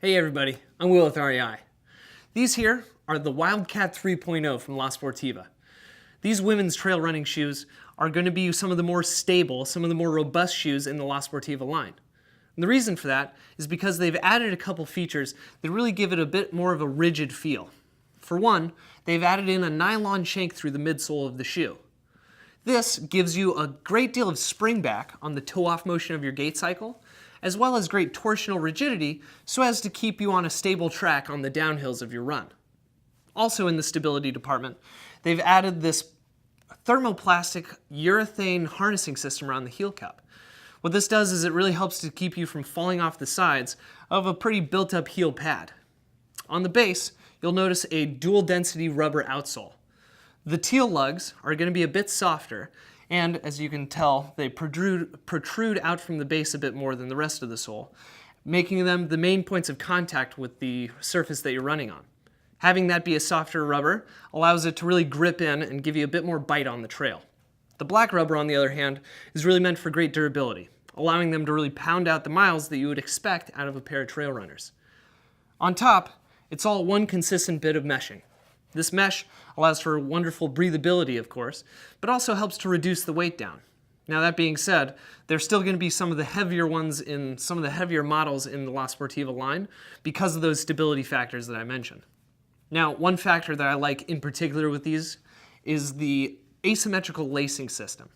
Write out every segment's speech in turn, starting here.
Hey everybody, I'm Will with REI. These here are the Wildcat 3.0 from La Sportiva. These women's trail running shoes are going to be some of the more stable, some of the more robust shoes in the La Sportiva line. And the reason for that is because they've added a couple features that really give it a bit more of a rigid feel. For one, they've added in a nylon shank through the midsole of the shoe. This gives you a great deal of spring back on the toe-off motion of your gait cycle, as well as great torsional rigidity so as to keep you on a stable track on the downhills of your run. Also in the stability department, they've added this thermoplastic urethane harnessing system around the heel cup. What this does is it really helps to keep you from falling off the sides of a pretty built-up heel pad. On the base, you'll notice a dual density rubber outsole. The teal lugs are going to be a bit softer, and as you can tell, they protrude out from the base a bit more than the rest of the sole, making them the main points of contact with the surface that you're running on. Having that be a softer rubber allows it to really grip in and give you a bit more bite on the trail. The black rubber, on the other hand, is really meant for great durability, allowing them to really pound out the miles that you would expect out of a pair of trail runners. On top, it's all one consistent bit of meshing. This mesh allows for wonderful breathability, of course, but also helps to reduce the weight down. Now that being said, there's still going to be some of the heavier ones in some of the heavier models in the La Sportiva line because of those stability factors that I mentioned. Now, one factor that I like in particular with these is the asymmetrical lacing system.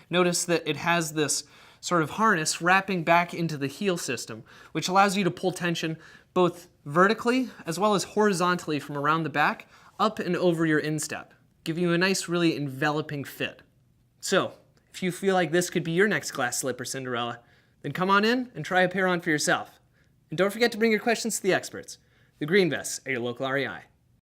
Notice that it has this sort of harness wrapping back into the heel system, which allows you to pull tension both vertically as well as horizontally from around the back up and over your instep, giving you a nice, really enveloping fit. So, if you feel like this could be your next glass slip or Cinderella, then come on in and try a pair on for yourself. And don't forget to bring your questions to the experts, the Green Vests at your local REI.